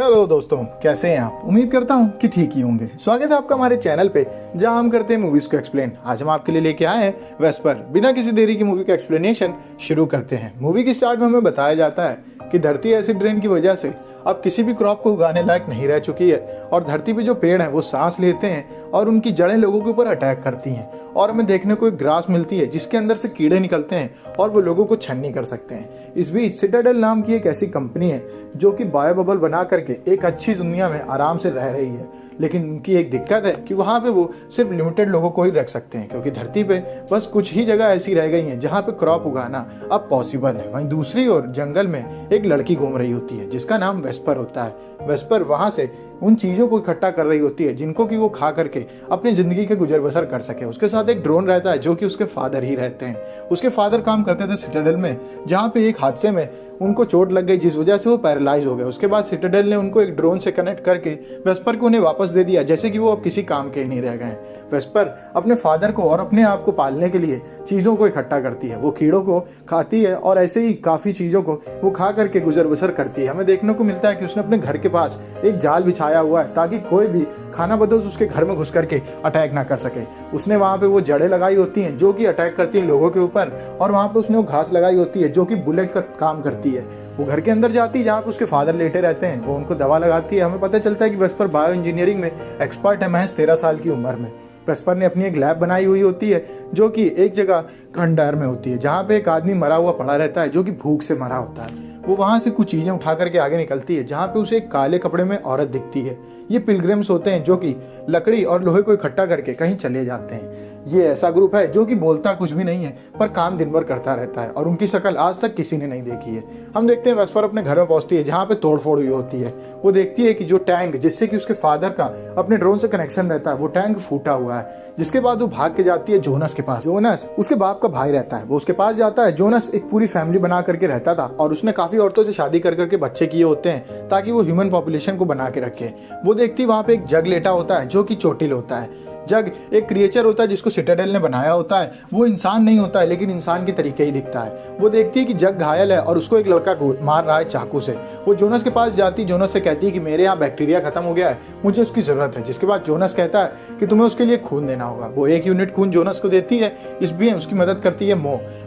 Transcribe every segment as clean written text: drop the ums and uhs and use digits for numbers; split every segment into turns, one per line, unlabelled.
Hello दोस्तों, कैसे हैं आप। उम्मीद करता हूं कि ठीक ही होंगे। स्वागत है आपका हमारे चैनल पे, जहां हम करते हैं मूवीज को एक्सप्लेन। आज हम आपके लिए लेके आए हैं वेस्पर। बिना किसी देरी की मूवी का एक्सप्लेनेशन शुरू करते हैं। मूवी की स्टार्ट में हमें बताया जाता है कि धरती एसिड रेन की वजह से अब किसी भी क्रॉप को उगाने लायक नहीं रह चुकी है और धरती पे जो पेड़ हैं वो सांस लेते हैं और उनकी जड़ें लोगों के ऊपर अटैक करती हैं। और हमें देखने को एक ग्रास मिलती है जिसके अंदर से कीड़े निकलते हैं और वो लोगों को छन्नी कर सकते हैं। इस बीच सिटाडेल नाम की एक ऐसी कंपनी है जो कि बायो बबल बना करके एक अच्छी दुनिया में आराम से रह रही है, लेकिन उनकी एक दिक्कत है कि वहाँ पे वो सिर्फ लिमिटेड लोगों को ही रख सकते हैं, क्योंकि धरती पे बस कुछ ही जगह ऐसी रह गई हैं जहाँ पे क्रॉप उगाना अब पॉसिबल है। वहीं दूसरी ओर जंगल में एक लड़की घूम रही होती है जिसका नाम वेस्पर होता है। वेस्पर वहाँ से उन चीज़ों को इकट्ठा कर रही होती है जिनको कि वो खा करके अपनी ज़िंदगी के गुजर बसर कर सके। उसके साथ एक ड्रोन रहता है जो कि उसके फादर ही रहते हैं। उसके फादर काम करते थे सिटाडेल में, जहाँ पे एक हादसे में उनको चोट लग गई जिस वजह से वो पैरालाइज हो गए। उसके बाद सिटाडेल ने उनको एक ड्रोन से कनेक्ट करके वेस्पर को उन्हें वापस दे दिया, जैसे कि वो अब किसी काम के ही नहीं रह गए। वेस्पर अपने फादर को और अपने आप को पालने के लिए चीज़ों को इकट्ठा करती है। वो कीड़ों को खाती है और ऐसे ही काफ़ी चीज़ों को वो खा करके गुजर बसर करती है। हमें देखने को मिलता है कि उसने अपने घर के पास एक जाल बिछाया हुआ है ताकि कोई भी खाना बदोश उसके घर में घुस करके अटैक ना कर सके। उसने वहाँ पे वो जड़ें लगाई होती हैं जो कि अटैक करती हैं लोगों के ऊपर, और वहाँ पे उसने वो घास लगाई होती है जो कि बुलेट का काम करती है। वो घर के अंदर जाती है जहाँ पे उसके फादर लेटे रहते हैं, वो उनको दवा लगाती है। हमें पता चलता है कि वेस्पर बायो इंजीनियरिंग में एक्सपर्ट है, महज 13 साल की उम्र में। वेस्पर ने अपनी एक लैब बनाई हुई होती है जो कि एक जगह खंडहर में होती है, जहाँ पे एक आदमी मरा हुआ पड़ा रहता है जो कि भूख से मरा होता है। वो वहाँ से कुछ चीज़ें उठा करके आगे निकलती है जहाँ पे उसे एक काले कपड़े में औरत दिखती है। ये पिलग्रिम्स होते हैं जो कि लकड़ी और लोहे को इकट्ठा करके कहीं चले जाते हैं। ये ऐसा ग्रुप है जो कि बोलता कुछ भी नहीं है पर काम दिन भर करता रहता है और उनकी शक्ल आज तक किसी ने नहीं देखी है। हम देखते हैं वेस्पर अपने घर में पहुंचती है जहाँ पे तोड़फोड़ हुई होती है। वो देखती है कि जो टैंक जिससे कि उसके फादर का अपने ड्रोन से कनेक्शन रहता है वो टैंक फूटा हुआ है। जिसके बाद वो भाग के जाती है जोनस के पास। जोनस उसके बाप का भाई रहता है, वो उसके पास जाता है। जोनस एक पूरी फैमिली बना करके रहता था और उसने काफी औरतों से शादी कर करके बच्चे किए होते हैं ताकि वो ह्यूमन पॉपुलेशन को बना के रखे। वो देखती है वहाँ पे एक जग लेटा होता है जो कि चोटिल होता है। जग एक क्रिएचर होता है जिसको सिटाडेल ने बनाया होता है। वो इंसान नहीं होता है लेकिन इंसान के तरीके ही दिखता है। वो देखती है कि जग घायल है और उसको एक लड़का मार रहा है चाकू से। वो जोनस के पास जाती, जोनस से कहती है कि मेरे यहाँ बैक्टीरिया खत्म हो गया है, मुझे उसकी जरूरत है। जिसके बाद जोनस कहता है कि तुम्हें उसके लिए खून देना होगा। वो 1 यूनिट खून जोनस को देती है। इस बीच उसकी मदद करती है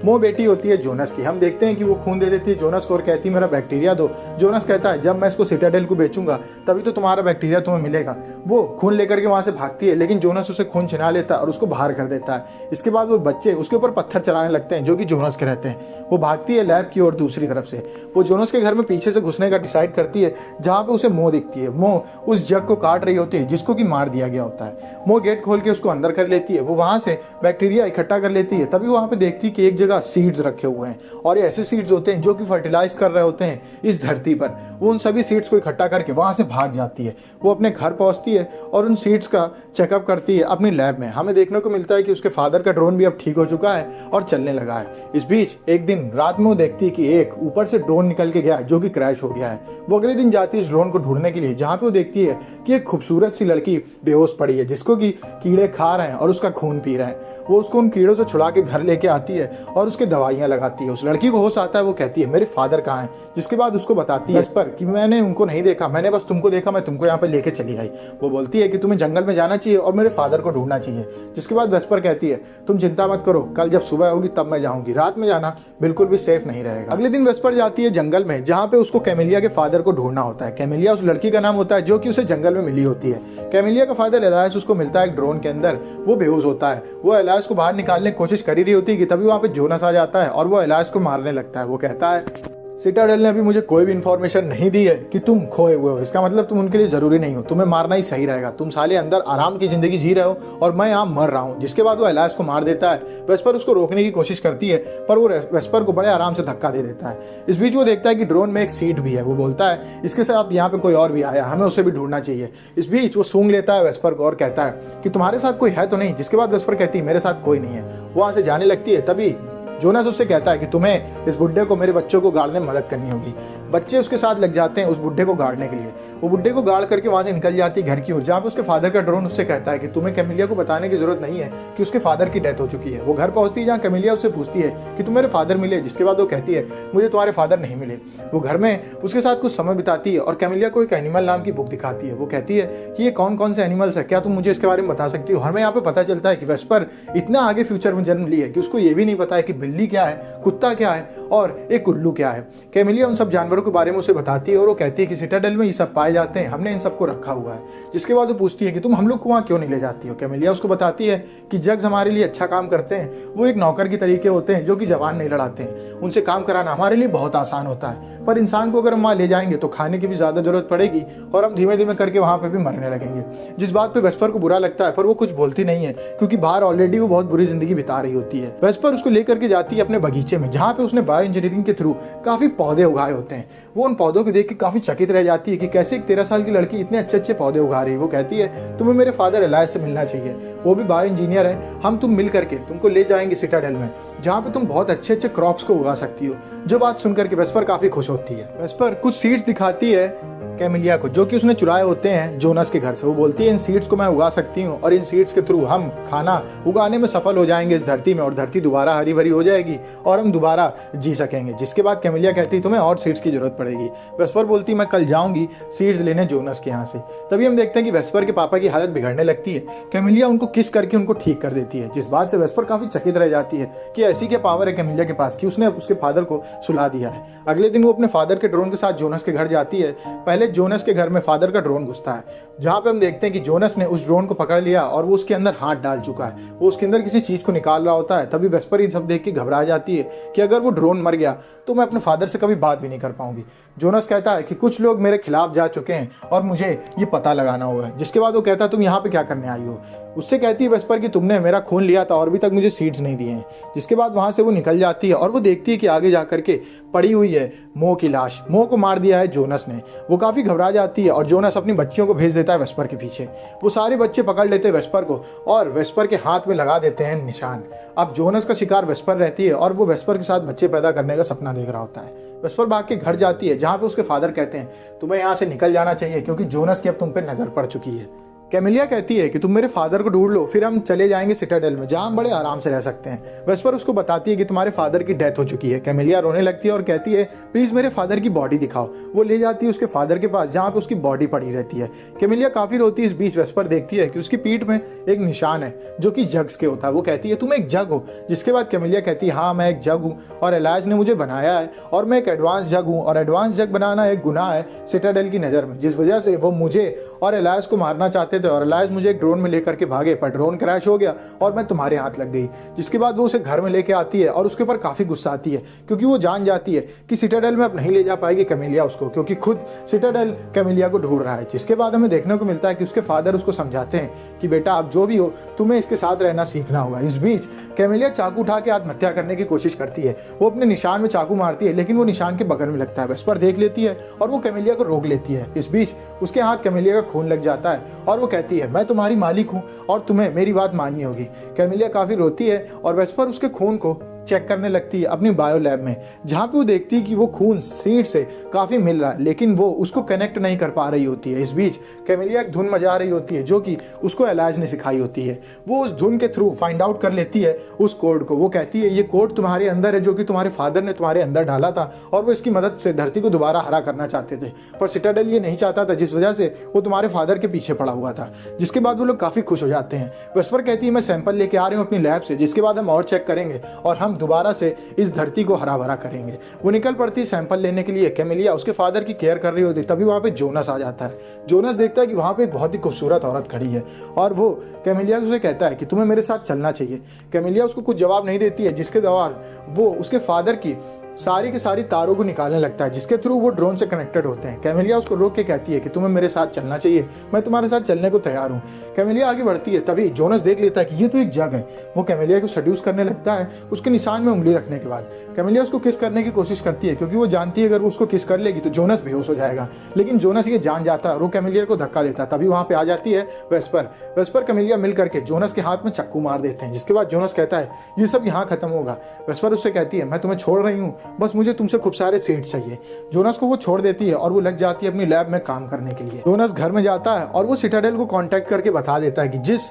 मो बेटी होती है जोनस की। हम देखते हैं कि वो खून दे देती है जोनस को और कहती है मेरा बैक्टीरिया दो। जोनस कहता है जब मैं इसको सिटाडेल को बेचूंगा तभी तो तुम्हारा बैक्टीरिया तुम्हें मिलेगा। वो खून लेकर के वहां से भागती है लेकिन जोनस उसे खून छिना लेता है और उसको बाहर कर देता है। इसके बाद वो बच्चे उसके ऊपर पत्थर चलाने लगते हैं जो कि जोनस के रहते हैं। वो भागती है लैब की ओर दूसरी तरफ से। वो जोनस के घर में पीछे से घुसने का डिसाइड करती है जहाँ पे उसे मो दिखती है। मो उस जग को काट रही होती है जिसको कि मार दिया गया होता है। मो गेट खोल के उसको अंदर कर लेती है। वो वहां से बैक्टीरिया इकट्ठा कर लेती है। तभी वहां पे देखती है कि एक जगह सीड्स रखे हुए हैं और ये ऐसे सीड्स होते हैं जो कि फर्टिलाइज कर रहे होते हैं इस धरती पर। वो उन सभी सीड्स को इकट्ठा करके वहां से भाग जाती है। वो अपने घर पहुंचती है और उन सीड्स का चेकअप करती है अपनी लैब में। हमें देखने को मिलता है कि उसके फादर का ड्रोन भी अब ठीक हो चुका है और चलने लगा है। इस बीच एक दिन रात में वो देखती है कि एक ऊपर से ड्रोन निकल के गया है जो कि क्रैश हो गया है। वो अगले दिन जाती है इस ड्रोन को ढूंढने के लिए, जहाँ पे वो देखती है कि एक खूबसूरत सी लड़की बेहोश पड़ी है जिसको कि कीड़े खा रहे हैं और उसका खून पी रहे हैं। वो उसको उन कीड़ों से छुड़ा के घर लेके आती है और उसके दवाइयां लगाती है। उस लड़की को होश आता है। वो कहती है मेरे फादर कहाँ हैं। जिसके बाद उसको बताती है इस पर कि मैंने उनको नहीं देखा, मैंने बस तुमको देखा, मैं तुमको यहाँ पे लेके चली आई। वो बोलती है कि तुम्हें जंगल में जाना चाहिए और मेरे फादर को ढूंढना चाहिए। जिसके बाद वेस्पर कहती है तुम चिंता मत करो, कल जब सुबह होगी तब मैं जाऊंगी, रात में जाना बिल्कुल भी सेफ नहीं रहेगा। अगले दिन वेस्पर जाती है जंगल में जहाँ पे उसको कैमेलिया के फादर को ढूंढना होता है। कैमेलिया उस लड़की का नाम होता है जो कि उसे जंगल में मिली होती है। कैमेलिया का फादर एलायस उसको मिलता है एक ड्रोन के अंदर। वो बेहोश होता है। वो एलायस को बाहर निकालने की कोशिश कर ही रही होती है कि तभी वहाँ पे जोनस आ जाता है और वो एलायस को मारने लगता है। वो कहता है सिटाडेल ने अभी मुझे कोई भी इंफॉर्मेशन नहीं दी है कि तुम खोए हुए हो, इसका मतलब तुम उनके लिए जरूरी नहीं हो, तुम्हें मारना ही सही रहेगा। तुम साले अंदर आराम की जिंदगी जी रहे हो और मैं यहाँ मर रहा हूँ। जिसके बाद वो एलायस को मार देता है। वेस्पर उसको रोकने की कोशिश करती है पर वो वेस्पर को बड़े आराम से धक्का दे देता है। इस बीच वो देखता है कि ड्रोन में एक सीट भी है। वो बोलता है इसके साथ यहाँ पे कोई और भी आया, हमें उसे भी ढूंढना चाहिए। इस बीच वो सूंघ लेता है वेस्पर को और कहता है कि तुम्हारे साथ कोई है तो नहीं। जिसके बाद वेस्पर कहती है मेरे साथ कोई नहीं है। वो वहां से जाने लगती है। तभी जोनस उससे कहता है कि तुम्हें इस बुड्ढे को मेरे बच्चों को गाड़ने में मदद करनी होगी। बच्चे उसके साथ लग जाते हैं उस बुड्ढे को गाड़ने के लिए। वो बुड्ढे को गाड़ करके वहां से निकल जाती है घर की ओर, जहाँ पे उसके फादर का ड्रोन उससे कहता है कि तुम्हें कैमिलिया को बताने की जरूरत नहीं है कि उसके फादर की डेथ हो चुकी है। वो घर पहुंचती है जहाँ कैमिलिया उससे पूछती है कि तुम मेरे फादर मिले, जिसके बाद वो कहती है मुझे तुम्हारे फादर नहीं मिले। वो घर में उसके साथ कुछ समय बिताती है और कैमिलिया को एक एनिमल नाम की बुक दिखाती है। वो कहती है कि ये कौन कौन से एनिमल्स है, क्या तुम मुझे इसके बारे में बता सकती हो। हमें यहाँ पे पता चलता है कि वेस्पर इतना आगे फ्यूचर में जन्म ली है कि उसको ये भी नहीं पता है कि बिल्ली क्या है, कुत्ता क्या है और एक उल्लू क्या है। कैमिलिया उन सब जानवरों के बारे में उसे बताती है और वो कहती है कि सिटाडेल में ये सब पाए जाते हैं, हमने इन सबको रखा हुआ है। जिसके बाद वो पूछती है कि तुम हम लोग को वहाँ क्यों नहीं ले जाती हो। कैमिलिया उसको बताती है कि जग्स हमारे लिए अच्छा काम करते हैं, वो एक नौकर की तरीके होते हैं जो कि जवान नहीं लड़ाते हैं। उनसे काम कराना हमारे लिए बहुत आसान होता है, पर इंसान को अगर हम वहाँ ले जाएंगे तो खाने की भी ज्यादा जरूरत पड़ेगी और हम धीमे धीमे करके वहाँ पे भी मरने लगेंगे। जिस बात पे वेस्पर को बुरा लगता है, पर वो कुछ बोलती नहीं है क्योंकि बाहर ऑलरेडी वो बहुत बुरी जिंदगी बिता रही होती है। वेस्पर उसको लेकर के जाती है अपने बगीचे में, जहाँ पे उसने बायो इंजीनियरिंग के थ्रू काफी पौधे उगाए होते हैं। वो उन पौधों को देख के काफी चकित रह जाती है कि कैसे एक 13 साल की लड़की इतने अच्छे अच्छे पौधे उगा रही है। वो कहती है तुम्हें मेरे फादर एलायज से मिलना चाहिए, वो भी बायो इंजीनियर है, हम तुम मिल करके तुमको ले जाएंगे सिटाडेल में, जहाँ पे तुम बहुत अच्छे अच्छे क्रॉप्स को उगा सकती हो। जो बात सुनकर के वेस्पर काफी खुश होती है। वेस्पर कुछ सीड्स दिखाती है कैमिलिया को जो कि उसने चुराए होते हैं जोनस के घर से। वो बोलती है इन सीड्स को मैं उगा सकती हूँ और इन सीड्स के थ्रू हम खाना उगाने में सफल हो जाएंगे इस धरती में, और धरती दोबारा हरी भरी हो जाएगी और हम दोबारा जी सकेंगे। जिसके बाद कैमिलिया कहती है तुम्हें और सीड्स की जरूरत पड़ेगी। वेस्पर बोलती मैं कल जाऊंगी सीड्स लेने जोनस के यहाँ से। तभी हम देखते हैं कि वेस्पर के पापा की हालत बिगड़ने लगती है। कैमिलिया उनको किस करके उनको ठीक कर देती है, जिस बात से वेस्पर काफी चकित रह जाती है कि ऐसी क्या पावर है कैमिलिया के पास कि उसने उसके फादर को सुला दिया है। अगले दिन वो अपने फादर के ड्रोन के साथ जोनस के घर जाती है। पहले जोनस के घर में फादर का ड्रोन घुसता है, जहां पे हम देखते हैं कि जोनस ने उस ड्रोन को पकड़ लिया और वो उसके अंदर हाथ डाल चुका है। वो उसके अंदर किसी चीज को निकाल रहा होता है। तभी वेस्पर ये सब देख के घबरा जाती है कि अगर वो ड्रोन मर गया तो मैं अपने फादर से कभी बात भी नहीं कर पाऊंगी। जोनस कहता है कि कुछ लोग मेरे खिलाफ जा चुके हैं और मुझे ये पता लगाना होगा। जिसके बाद वो कहता है तुम यहाँ पे क्या करने आई हो। उससे कहती है वेस्पर कि तुमने मेरा खून लिया था और अभी तक मुझे सीड्स नहीं दिए हैं। जिसके बाद वहां से वो निकल जाती है और वो देखती है कि आगे जा करके पड़ी हुई है मो की लाश। मो को मार दिया है जोनस ने। वो काफी घबरा जाती है और जोनस अपनी बच्चियों को भेज देता है वेस्पर के पीछे। वो सारे बच्चे पकड़ लेते हैं वेस्पर को और वेस्पर के हाथ में लगा देते हैं निशान। अब जोनस का शिकार वेस्पर रहती है और वो वेस्पर के साथ बच्चे पैदा करने का सपना देख रहा होता है। वेस्पर भाग के घर जाती है, जहां पे उसके फादर कहते हैं तुम्हें यहाँ से निकल जाना चाहिए क्योंकि जोनस की अब तुम पे नजर पड़ चुकी है। कैमिलिया कहती है कि तुम मेरे फादर को ढूंढ लो, फिर हम चले जाएंगे सिटाडेल में जहां हम बड़े आराम से रह सकते हैं। वेस्पर उसको बताती है कि तुम्हारे फादर की डेथ हो चुकी है। कैमिलिया रोने लगती है और कहती है प्लीज मेरे फादर की बॉडी दिखाओ। वो ले जाती है उसके फादर के पास, जहां पे उसकी बॉडी पड़ी रहती है। कैमिलिया काफी रोती है। इस बीच वेस्पर देखती है कि उसकी पीठ में एक निशान है जो कि जग्स के होता है। वो कहती है तुम एक जग हो। जिसके बाद कैमिलिया कहती है हाँ मैं एक जग हूँ और एलायज ने मुझे बनाया है और मैं एक एडवांस जग हूँ और एडवांस जग बनाना एक गुनाह है सिटाडेल की नजर में, जिस वजह से वो मुझे और एलायज को मारना चाहते थे और एलायज मुझे ड्रोन में लेकर के भागे, पर ड्रोन क्रैश हो गया और मैं तुम्हारे हाथ लग गई। जिसके बाद वो उसे घर में लेके आती है और उसके ऊपर काफी गुस्सा आती है क्योंकि वो जान जाती है कि सिटाडेल में अब नहीं ले जा पाएगी कैमिलिया उसको, क्योंकि खुद सिटाडेल कैमिलिया को ढूंढ रहा है। जिसके बाद हमें देखने को मिलता है कि उसके फादर उसको समझाते हैं कि बेटा अब जो भी हो तुम्हें इसके साथ रहना सीखना होगा। इस बीच कैमिलिया चाकू उठा के आत्महत्या करने की कोशिश करती है। वो अपने निशान में चाकू मारती है लेकिन वो निशान के बगल में लगता है। वेस्पर देख लेती है और वो कैमिलिया को रोक लेती है। इस बीच उसके हाथ कैमिलिया का खून लग जाता है और वो कहती है मैं तुम्हारी मालिक हूँ और तुम्हें मेरी बात माननी होगी। कैमिलिया काफी रोती है और वेस्पर उसके खून को चेक करने लगती है अपनी बायो लैब में, जहां पे वो देखती है कि वो खून सीड से काफी मिल रहा है लेकिन वो उसको कनेक्ट नहीं कर पा रही होती है। इस बीच कैमिलिया एक धुन मजा रही होती है जो कि उसको एलायज ने सिखाई होती है। वो उस धुन के थ्रू फाइंड आउट कर लेती है उस कोड को। वो कहती है ये कोड तुम्हारे अंदर है जो कि तुम्हारे फादर ने तुम्हारे अंदर डाला था और वो इसकी मदद से धरती को दोबारा हरा करना चाहते थे, पर सिटाडेल ये नहीं चाहता था, जिस वजह से वो तुम्हारे फादर के पीछे पड़ा हुआ था। जिसके बाद वो लोग काफी खुश हो जाते हैं। वेस्पर कहती है मैं सैंपल लेके आ रही हूँ अपनी लैब से, जिसके बाद हम और चेक करेंगे और हम दोबारा से इस धरती को हरा भरा करेंगे। वो निकल पड़ती सैंपल लेने के लिए। कैमिलिया उसके फादर की केयर कर रही होती, तभी वहां पे जोनस आ जाता है। जोनस देखता है कि वहां पे एक बहुत ही खूबसूरत औरत खड़ी है और वो कैमिलिया से कहता है कि तुम्हें मेरे साथ चलना चाहिए। कैमिलिया उसको कुछ जवाब नहीं देती है, जिसके दौरान वो उसके फादर की सारी की सारी तारों को निकालने लगता है, जिसके थ्रू वो ड्रोन से कनेक्टेड होते हैं। कैमिलिया उसको रोक के कहती है कि तुम्हें मेरे साथ चलना चाहिए, मैं तुम्हारे साथ चलने को तैयार हूँ। कैमिलिया आगे बढ़ती है, तभी जोनस देख लेता है कि ये तो एक जग है। वो कैमिलिया को सड्यूस करने लगता है उसके निशान में उंगली रखने के बाद। कैमिलिया उसको किस करने की कोशिश करती है, क्योंकि वो जानती है अगर वो उसको किस कर लेगी तो जोनस बेहोश हो जाएगा। लेकिन जोनस ये जान जाता है और वो कैमिलिया को धक्का देता है। तभी वहां पे आ जाती है वेस्पर कैमिलिया मिल करके जोनस के हाथ में चाकू मार देते हैं, जिसके बाद जोनस कहता है ये सब यहाँ खत्म होगा। वेस्पर उससे कहती है मैं तुम्हें छोड़ रही हूँ, बस मुझे तुमसे खूब सारे सीड्स चाहिए। जोनस को वो छोड़ देती है और वो लग जाती है अपनी लैब में काम करने के लिए। जोनस घर में जाता है और वो सिटाडेल को कांटेक्ट करके बता देता है कि जिस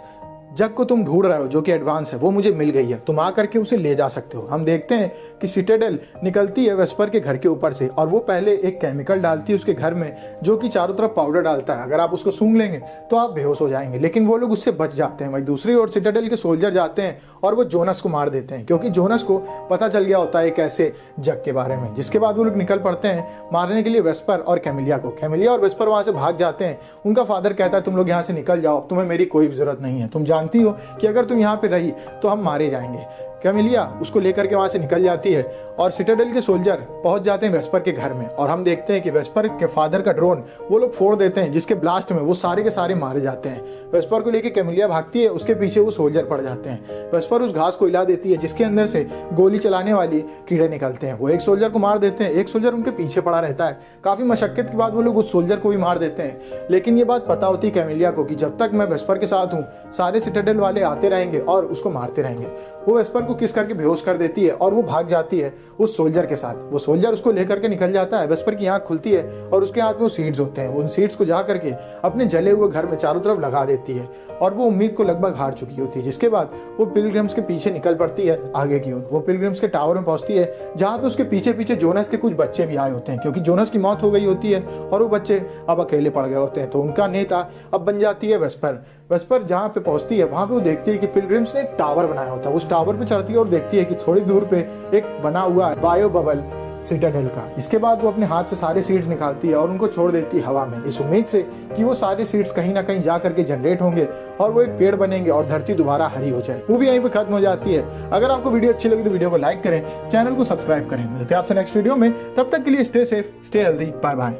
जग को तुम ढूंढ रहे हो जो कि एडवांस है वो मुझे मिल गई है, तुम आ करके उसे ले जा सकते हो। हम देखते हैं कि सिटाडेल निकलती है वेस्पर के घर के ऊपर से और वो पहले एक केमिकल डालती है उसके घर में जो कि चारों तरफ पाउडर डालता है, अगर आप उसको सूंघ लेंगे तो आप बेहोश हो जाएंगे। लेकिन वो लोग उससे बच जाते हैं। वहीं दूसरी ओर सिटाडेल के सोल्जर जाते हैं और वो जोनस को मार देते हैं, क्योंकि जोनस को पता चल गया होता है एक ऐसे जग के बारे में। जिसके बाद वो लोग निकल पड़ते हैं मारने के लिए वेस्पर और कैमिलिया को। कैमिलिया और वेस्पर वहां से भाग जाते हैं। उनका फादर कहता है तुम लोग यहाँ से निकल जाओ, तुम्हें मेरी कोई जरूरत नहीं है, तुम जानती हो कि अगर तुम यहाँ पे रही तो हम मारे जाएंगे। कैमिलिया उसको लेकर के वहां से निकल जाती है और सिटाडेल के सोल्जर पहुंच जाते हैं वेस्पर के घर में। और हम देखते हैं कि वेस्पर के फादर का ड्रोन वो लोग फोड़ देते हैं, जिसके ब्लास्ट में वो सारे के सारे मारे जाते हैं। वेस्पर को लेकर कैमिलिया भागती है, उसके पीछे वो सोल्जर पड़ जाते हैं। वेस्पर उस घास को हिला देती है जिसके अंदर से गोली चलाने वाली कीड़े निकलते हैं। वो एक सोल्जर को मार देते हैं, एक सोल्जर उनके पीछे पड़ा रहता है। काफी मशक्कत के बाद वो लोग उस सोल्जर को भी मार देते हैं। लेकिन ये बात पता होती है कैमिलिया को कि जब तक मैं वेस्पर के साथ हूँ सारे सिटाडेल वाले आते रहेंगे और उसको मारते रहेंगे। वो वेस्पर को किस करके बेहोश कर देती है और वो भाग जाती है उस सोल्जर के साथ। वो सोल्जर उसको लेकर के निकल जाता है। वेस्पर की आंख खुलती है और उसके हाथ में वो सीड्स होते हैं। उन सीड्स को जा करके अपने जले हुए घर में चारों तरफ लगा देती है और वो उम्मीद को लगभग हार चुकी होती है। जिसके बाद वो पिलग्रिम्स के पीछे निकल पड़ती है आगे की ओर। वो पिलग्रिम्स के टावर में पहुंचती है जहां पे उसके पीछे पीछे जोनस के कुछ बच्चे भी आए होते हैं, क्योंकि जोनस की मौत हो गई होती है और वो बच्चे अब अकेले पड़ गए होते हैं। तो उनका नेता अब बन जाती है वेस्पर। वेस्पर जहाँ पे पहुंचती है वहां पे वो देखती है कि पिलग्रिम्स ने एक टावर बनाया होता है। उस टावर पे चढ़ती है और देखती है कि थोड़ी दूर पे एक बना हुआ है बायो बबल सिटाडेल का। इसके बाद वो अपने हाथ से सारे सीड्स निकालती है और उनको छोड़ देती है हवा में, इस उम्मीद से कि वो सारे सीड्स कहीं ना कहीं जा करके जनरेट होंगे और वो एक पेड़ बनेंगे और धरती दोबारा हरी हो जाए। मूवी यहीं पे खत्म हो जाती है। अगर आपको वीडियो अच्छी लगी तो वीडियो को लाइक करें, चैनल को सब्सक्राइब करें। मिलते हैं आपसे नेक्स्ट वीडियो में, तब तक के लिए stay safe, stay healthy, bye bye.